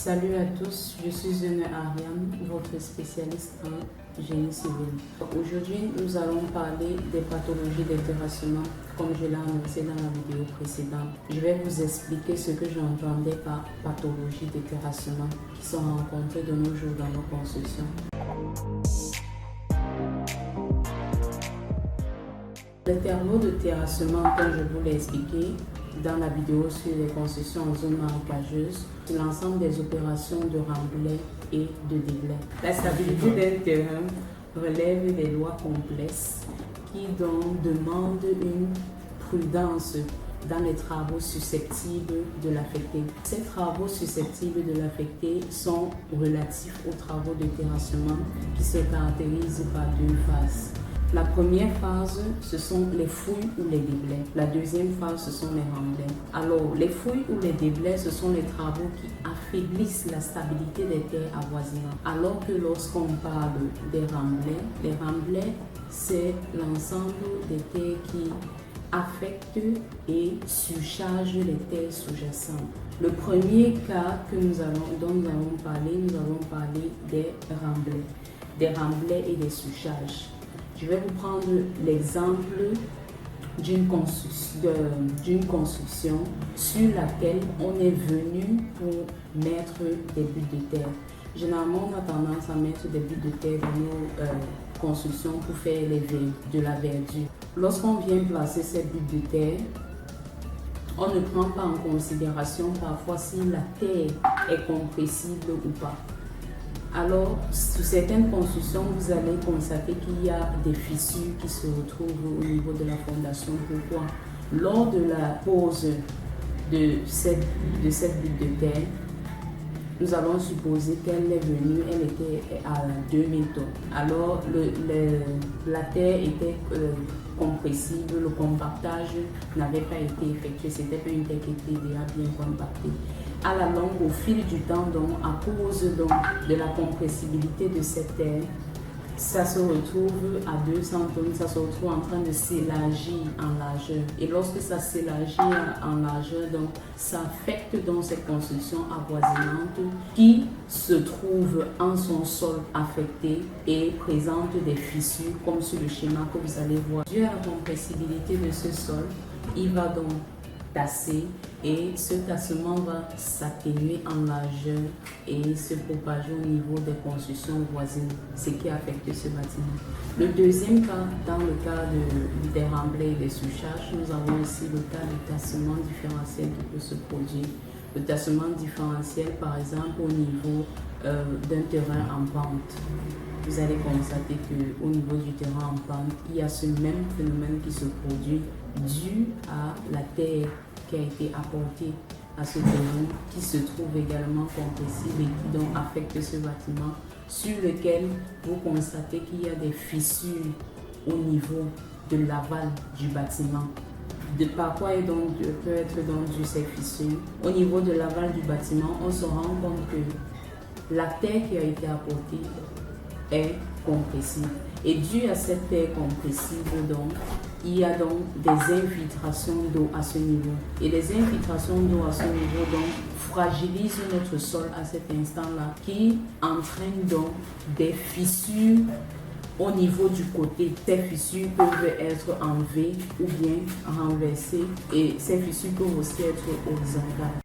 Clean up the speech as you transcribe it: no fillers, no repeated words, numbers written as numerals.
Salut à tous, je suis Zene Ariane, votre spécialiste en génie civil. Aujourd'hui, nous allons parler des pathologies des terrassements, comme je l'ai annoncé dans la vidéo précédente. Je vais vous expliquer ce que j'entendais par pathologie des terrassements qui sont rencontrées de nos jours dans nos constructions. Les travaux de terrassement, comme je vous l'ai expliqué dans la vidéo sur les constructions en zone marécageuse, c'est l'ensemble des opérations de remblai et de déblai. La stabilité d'un terrain relève des lois complexes qui donc demandent une prudence dans les travaux susceptibles de l'affecter. Ces travaux susceptibles de l'affecter sont relatifs aux travaux de terrassement qui se caractérisent par deux phases. La première phase, ce sont les fouilles ou les déblais. La deuxième phase, ce sont les remblais. Alors, les fouilles ou les déblais, ce sont les travaux qui affaiblissent la stabilité des terres avoisinantes. Alors que lorsqu'on parle des remblais, les remblais, c'est l'ensemble des terres qui affectent et surchargent les terres sous-jacentes. Le premier cas dont nous allons parler des remblais et des surcharges. Je vais vous prendre l'exemple d'une construction sur laquelle on est venu pour mettre des buts de terre. Généralement, on a tendance à mettre des buts de terre dans nos constructions pour faire de la verdure. Lorsqu'on vient placer ces buts de terre, on ne prend pas en considération parfois si la terre est compressible ou pas. Alors, sous certaines constructions, vous allez constater qu'il y a des fissures qui se retrouvent au niveau de la fondation. Pourquoi? Lors de la pose de cette butte de terre, nous allons supposer qu'elle est venue, elle était à 2000 tonnes. Alors, la terre était compressible, le compactage n'avait pas été effectué, c'était pas une terre qui était déjà bien compactée. À la longue, au fil du temps, donc, à cause de la compressibilité de cette terre, ça se retrouve à 200 tonnes, ça se retrouve en train de s'élargir en largeur. Et lorsque ça s'élargit en largeur, donc, ça affecte donc ces constructions avoisinantes qui se trouvent en son sol affecté et présentent des fissures comme sur le schéma que vous allez voir. Dû à la compressibilité de ce sol, il va donc tasser et ce tassement va s'atténuer en largeur et se propager au niveau des constructions voisines, ce qui affecte ce bâtiment. Le deuxième cas, dans le cas des remblais et des surcharges, nous avons ici le cas du tassement différentiel qui peut se produire. Le tassement différentiel, par exemple, au niveau d'un terrain en pente. Vous allez constater qu'au niveau du terrain en pente, il y a ce même phénomène qui se produit dû à la terre qui a été apportée à ce terrain, qui se trouve également compressible et qui donc affecte ce bâtiment, sur lequel vous constatez qu'il y a des fissures au niveau de l'aval du bâtiment. De par quoi peut être donc dû ces fissures? Au niveau de l'aval du bâtiment, on se rend compte que la terre qui a été apportée est compressible. Et dû à cette terre compressible, donc, il y a donc des infiltrations d'eau à ce niveau. Et les infiltrations d'eau à ce niveau donc fragilisent notre sol à cet instant-là, qui entraînent donc des fissures au niveau du côté. Ces fissures peuvent être en V ou bien renversées et ces fissures peuvent aussi être horizontales.